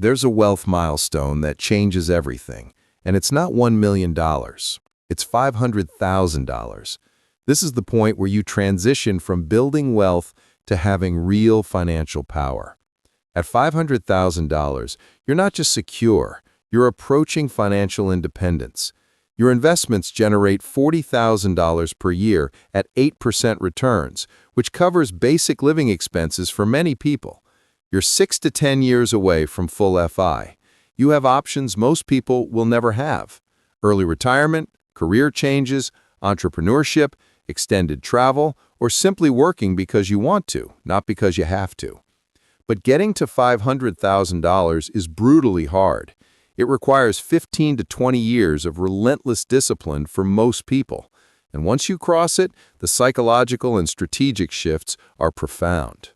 There's a wealth milestone that changes everything, and it's not $1 million. It's $500,000. This is the point where you transition from building wealth to having real financial power. At $500,000, you're not just secure, you're approaching financial independence. Your investments generate $40,000 per year at 8% returns, which covers basic living expenses for many people. You're 6 to 10 years away from full FI. You have options most people will never have: early retirement, career changes, entrepreneurship, extended travel, or simply working because you want to, not because you have to. But getting to $500,000 is brutally hard. It requires 15 to 20 years of relentless discipline for most people. And once you cross it, the psychological and strategic shifts are profound.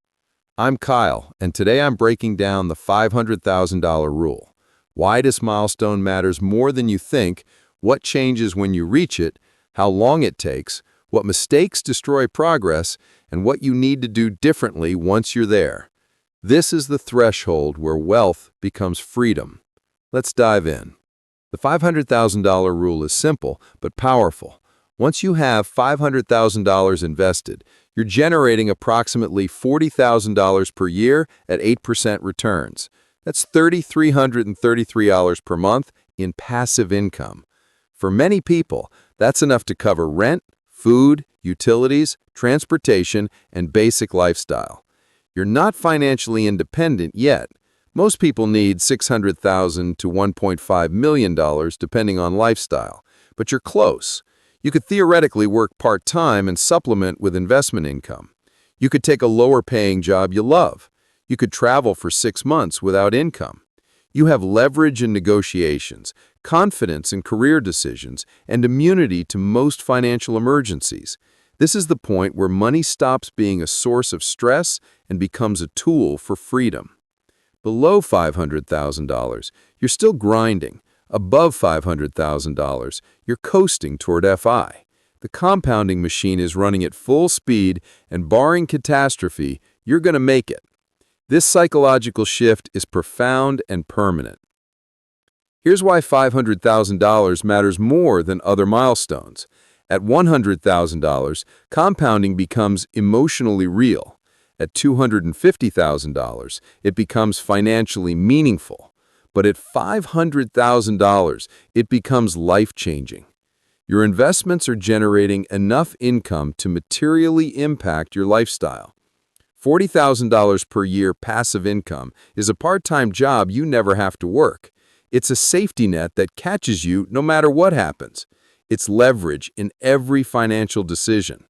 I'm Kyle, and today I'm breaking down the $500,000 rule. Why this milestone matters more than you think, what changes when you reach it, how long it takes, what mistakes destroy progress, and what you need to do differently once you're there. This is the threshold where wealth becomes freedom. Let's dive in. The $500,000 rule is simple but powerful. Once you have $500,000 invested, you're generating approximately $40,000 per year at 8% returns. That's $3,333 per month in passive income. For many people, that's enough to cover rent, food, utilities, transportation, and basic lifestyle. You're not financially independent yet. Most people need $600,000 to $1.5 million depending on lifestyle, but you're close. You could theoretically work part-time and supplement with investment income. You could take a lower-paying job you love. You could travel for 6 months without income. You have leverage in negotiations, confidence in career decisions, and immunity to most financial emergencies. This is the point where money stops being a source of stress and becomes a tool for freedom. Below $500,000, you're still grinding. Above $500,000, you're coasting toward FI. The compounding machine is running at full speed, and barring catastrophe, you're going to make it. This psychological shift is profound and permanent. Here's why $500,000 matters more than other milestones. At $100,000, compounding becomes emotionally real. At $250,000, it becomes financially meaningful. But at $500,000, it becomes life-changing. Your investments are generating enough income to materially impact your lifestyle. $40,000 per year passive income is a part-time job you never have to work. It's a safety net that catches you no matter what happens. It's leverage in every financial decision.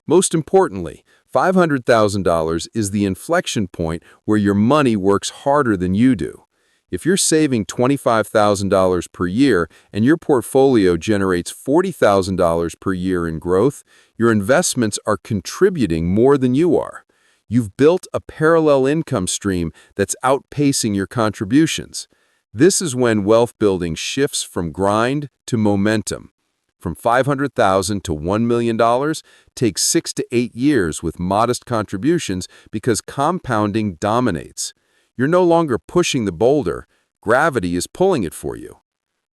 Most importantly, $500,000 is the inflection point where your money works harder than you do. If you're saving $25,000 per year and your portfolio generates $40,000 per year in growth, your investments are contributing more than you are. You've built a parallel income stream that's outpacing your contributions. This is when wealth building shifts from grind to momentum. From $500,000 to $1 million takes 6 to 8 years with modest contributions because compounding dominates. You're no longer pushing the boulder, gravity is pulling it for you.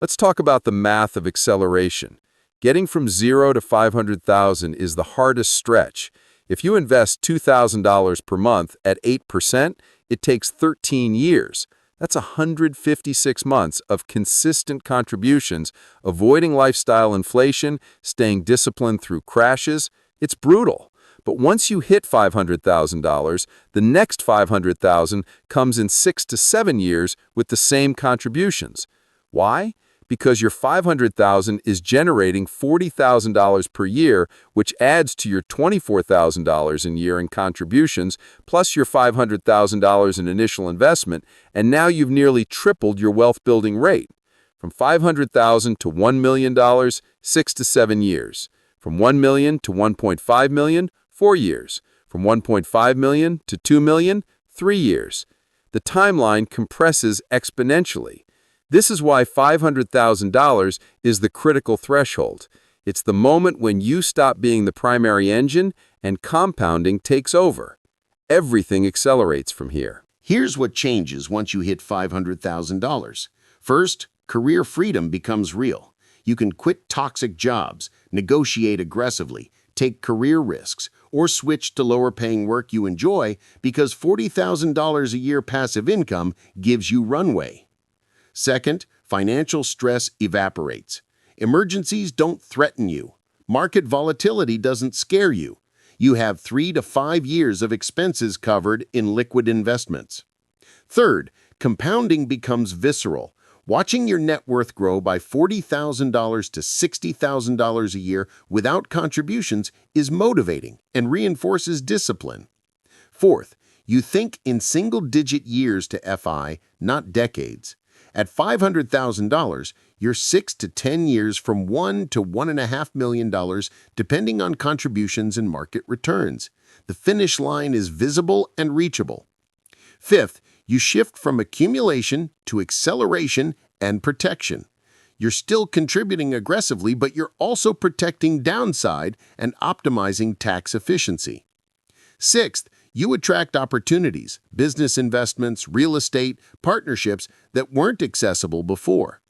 Let's talk about the math of acceleration. Getting from 0 to $500,000 is the hardest stretch. If you invest $2,000 per month at 8%, it takes 13 years. That's 156 months of consistent contributions, avoiding lifestyle inflation, staying disciplined through crashes. It's brutal. But once you hit $500,000, the next $500,000 comes in 6 to 7 years with the same contributions. Why? Because your $500,000 is generating $40,000 per year, which adds to your $24,000 a year in contributions, plus your $500,000 in initial investment, and now you've nearly tripled your wealth-building rate. From $500,000 to $1 million, 6 to 7 years. From $1 million to $1.5 million, 4 years. From $1.5 million to $2 million, 3 years. The timeline compresses exponentially. This is why $500,000 is the critical threshold. It's the moment when you stop being the primary engine and compounding takes over. Everything accelerates from here. Here's what changes once you hit $500,000. First, career freedom becomes real. You can quit toxic jobs, negotiate aggressively, take career risks, or switch to lower-paying work you enjoy because $40,000 a year passive income gives you runway. Second, financial stress evaporates. Emergencies don't threaten you. Market volatility doesn't scare you. You have 3 to 5 years of expenses covered in liquid investments. Third, compounding becomes visceral. Watching your net worth grow by $40,000 to $60,000 a year without contributions is motivating and reinforces discipline. Fourth, you think in single-digit years to FI, not decades. At $500,000, you're 6 to 10 years from $1 to $1.5 million, depending on contributions and market returns. The finish line is visible and reachable. Fifth, you shift from accumulation to acceleration and protection. You're still contributing aggressively, but you're also protecting downside and optimizing tax efficiency. Sixth, you attract opportunities, business investments, real estate, partnerships that weren't accessible before.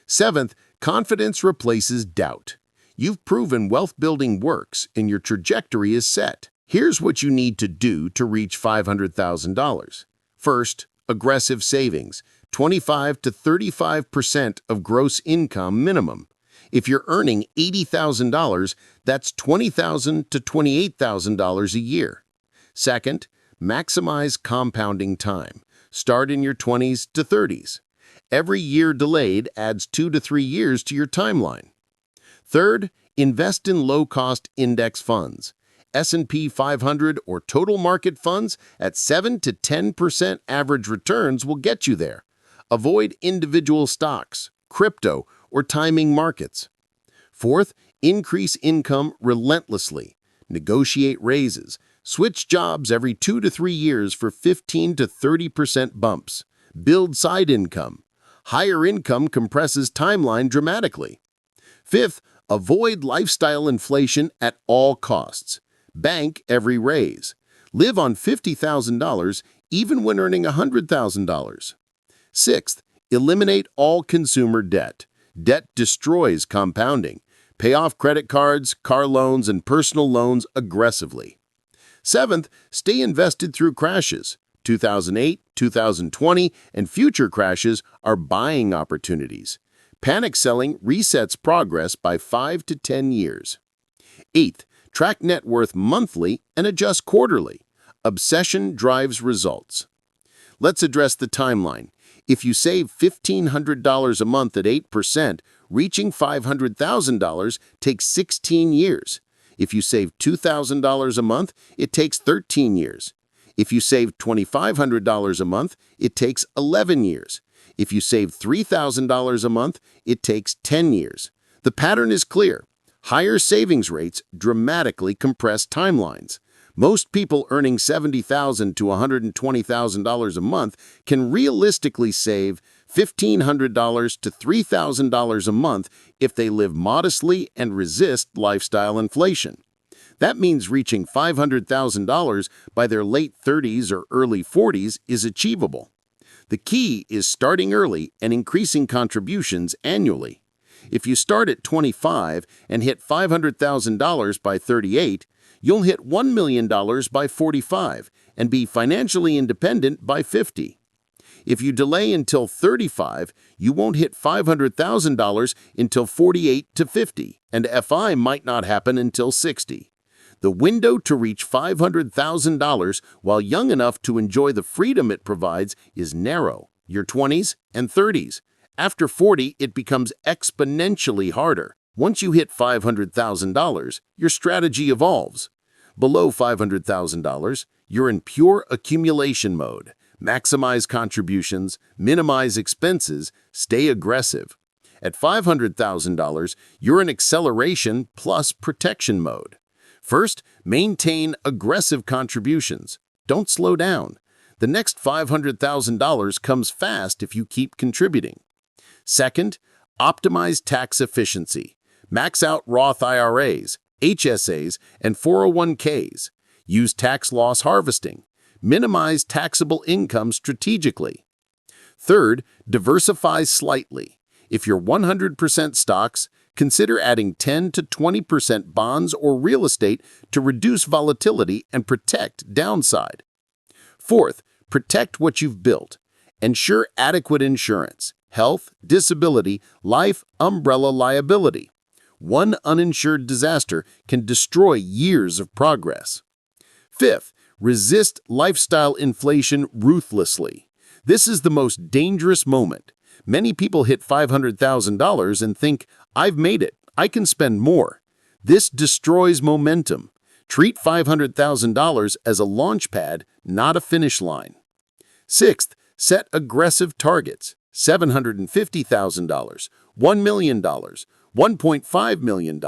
Seventh, confidence replaces doubt. You've proven wealth building works and your trajectory is set. Here's what you need to do to reach $500,000. First, aggressive savings, 25 to 35% of gross income minimum. If you're earning $80,000, that's $20,000 to $28,000 a year. Second, maximize compounding time. Start in your 20s to 30s. Every year delayed adds 2 to 3 years to your timeline. Third, invest in low-cost index funds. S&P 500 or total market funds at 7 to 10% average returns will get you there. Avoid individual stocks, crypto, or timing markets. Fourth, increase income relentlessly. Negotiate raises. Switch jobs every 2 to 3 years for 15 to 30% bumps. Build side income. Higher income compresses timeline dramatically. Fifth, avoid lifestyle inflation at all costs. Bank every raise. Live on $50,000 even when earning $100,000. Sixth, eliminate all consumer debt. Debt destroys compounding. Pay off credit cards, car loans, and personal loans aggressively. Seventh, stay invested through crashes. 2008, 2020, and future crashes are buying opportunities. Panic selling resets progress by 5 to 10 years. Eighth, track net worth monthly and adjust quarterly. Obsession drives results. Let's address the timeline. If you save $1,500 a month at 8%, reaching $500,000 takes 16 years. If you save $2,000 a month, it takes 13 years. If you save $2,500 a month, it takes 11 years. If you save $3,000 a month, it takes 10 years. The pattern is clear. Higher savings rates dramatically compress timelines. Most people earning $70,000 to $120,000 a month can realistically save $1,500 to $3,000 a month if they live modestly and resist lifestyle inflation. That means reaching $500,000 by their late 30s or early 40s is achievable. The key is starting early and increasing contributions annually. If you start at 25 and hit $500,000 by 38, you'll hit $1 million by 45 and be financially independent by 50. If you delay until 35, you won't hit $500,000 until 48 to 50, and FI might not happen until 60. The window to reach $500,000 while young enough to enjoy the freedom it provides is narrow, your 20s and 30s. After 40, it becomes exponentially harder. Once you hit $500,000, your strategy evolves. Below $500,000, you're in pure accumulation mode. Maximize contributions, minimize expenses, stay aggressive. At $500,000, you're in acceleration plus protection mode. First, maintain aggressive contributions. Don't slow down. The next $500,000 comes fast if you keep contributing. Second, optimize tax efficiency. Max out Roth IRAs, HSAs, and 401ks. Use tax loss harvesting. Minimize taxable income strategically. Third, diversify slightly. If you're 100% stocks, consider adding 10 to 20% bonds or real estate to reduce volatility and protect downside. Fourth, protect what you've built. Ensure adequate insurance, health, disability, life, umbrella liability. One uninsured disaster can destroy years of progress. Fifth, resist lifestyle inflation ruthlessly. This is the most dangerous moment. Many people hit $500,000 and think, I've made it, I can spend more. This destroys momentum. Treat $500,000 as a launch pad, not a finish line. Sixth, set aggressive targets. $750,000, $1 million, $1.5 million.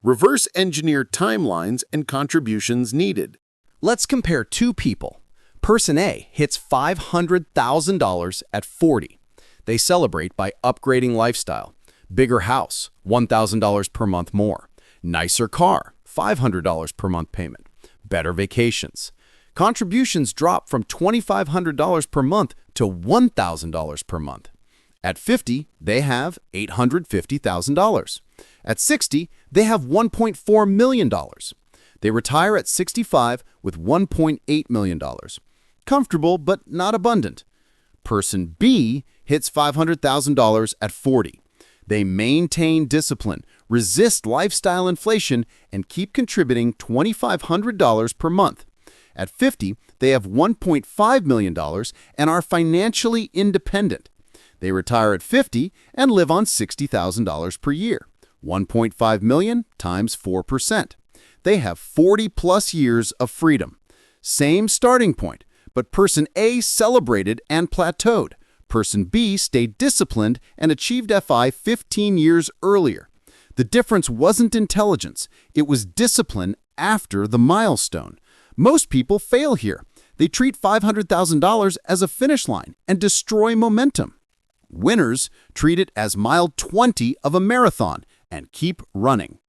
Reverse engineer timelines and contributions needed. Let's compare two people. Person A hits $500,000 at 40. They celebrate by upgrading lifestyle. Bigger house, $1,000 per month more. Nicer car, $500 per month payment. Better vacations. Contributions drop from $2,500 per month to $1,000 per month. At 50, they have $850,000. At 60, they have $1.4 million. They retire at 65 with $1.8 million. Comfortable, but not abundant. Person B hits $500,000 at 40. They maintain discipline, resist lifestyle inflation, and keep contributing $2,500 per month. At 50, they have $1.5 million and are financially independent. They retire at 50 and live on $60,000 per year. 1.5 million times 4%. They have 40-plus years of freedom. Same starting point, but person A celebrated and plateaued. Person B stayed disciplined and achieved FI 15 years earlier. The difference wasn't intelligence, it was discipline after the milestone. Most people fail here. They treat $500,000 as a finish line and destroy momentum. Winners treat it as mile 20 of a marathon and keep running.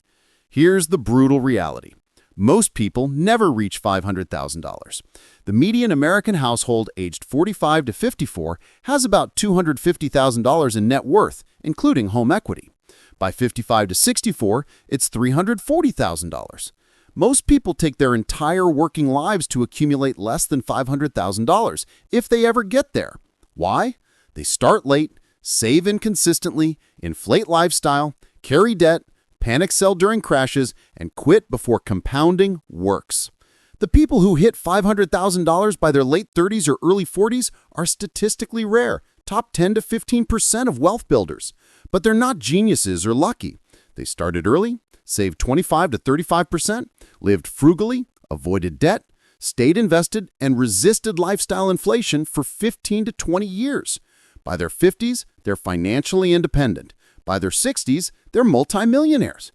Here's the brutal reality. Most people never reach $500,000. The median American household aged 45 to 54 has about $250,000 in net worth, including home equity. By 55 to 64, it's $340,000. Most people take their entire working lives to accumulate less than $500,000, if they ever get there. Why? They start late, save inconsistently, inflate lifestyle, carry debt, panic sell during crashes, and quit before compounding works. The people who hit $500,000 by their late 30s or early 40s are statistically rare, top 10 to 15% of wealth builders. But they're not geniuses or lucky. They started early, saved 25 to 35%, lived frugally, avoided debt, stayed invested, and resisted lifestyle inflation for 15 to 20 years. By their 50s, they're financially independent. By their 60s, they're multimillionaires.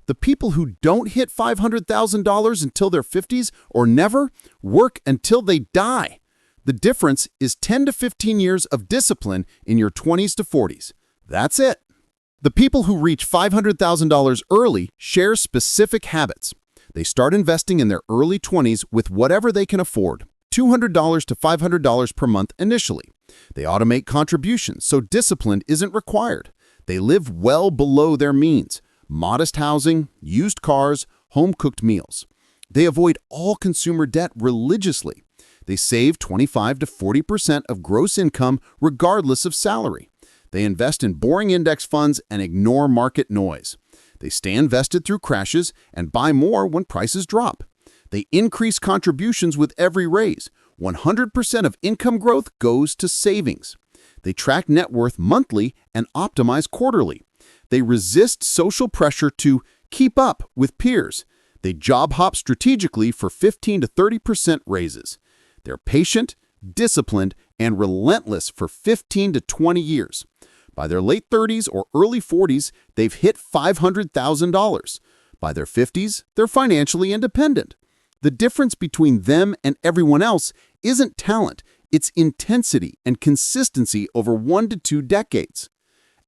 The people who don't hit $500,000 until their 50s or never work until they die. The difference is 10 to 15 years of discipline in your 20s to 40s. That's it. The people who reach $500,000 early share specific habits. They start investing in their early 20s with whatever they can afford, $200 to $500 per month initially. They automate contributions, so discipline isn't required. They live well below their means, modest housing, used cars, home-cooked meals. They avoid all consumer debt religiously. They save 25 to 40% of gross income regardless of salary. They invest in boring index funds and ignore market noise. They stay invested through crashes and buy more when prices drop. They increase contributions with every raise. 100% of income growth goes to savings. They track net worth monthly and optimize quarterly. They resist social pressure to keep up with peers. They job hop strategically for 15 to 30% raises. They're patient, disciplined, and relentless for 15 to 20 years. By their late 30s or early 40s, they've hit $500,000. By their 50s, they're financially independent. The difference between them and everyone else isn't talent, it's intensity and consistency over 1 to 2 decades.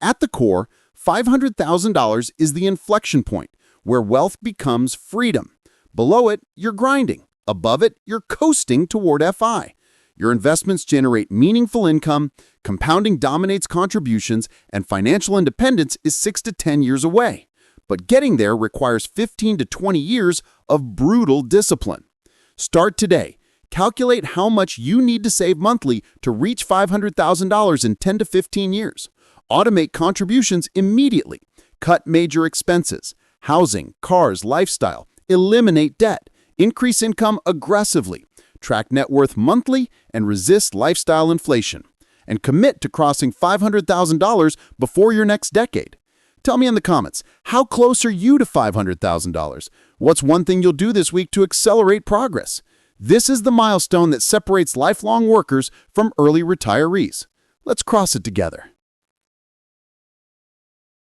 At the core, $500,000 is the inflection point where wealth becomes freedom. Below it, you're grinding, Above it, you're coasting toward FI. Your investments generate meaningful income, compounding dominates contributions, and financial independence is 6 to 10 years away. But getting there requires 15 to 20 years of brutal discipline. Start today. Calculate how much you need to save monthly to reach $500,000 in 10 to 15 years. Automate contributions immediately. Cut major expenses, housing, cars, lifestyle. Eliminate debt. Increase income aggressively. Track net worth monthly and resist lifestyle inflation. And commit to crossing $500,000 before your next decade. Tell me in the comments, how close are you to $500,000? What's one thing you'll do this week to accelerate progress? This is the milestone that separates lifelong workers from early retirees. Let's cross it together.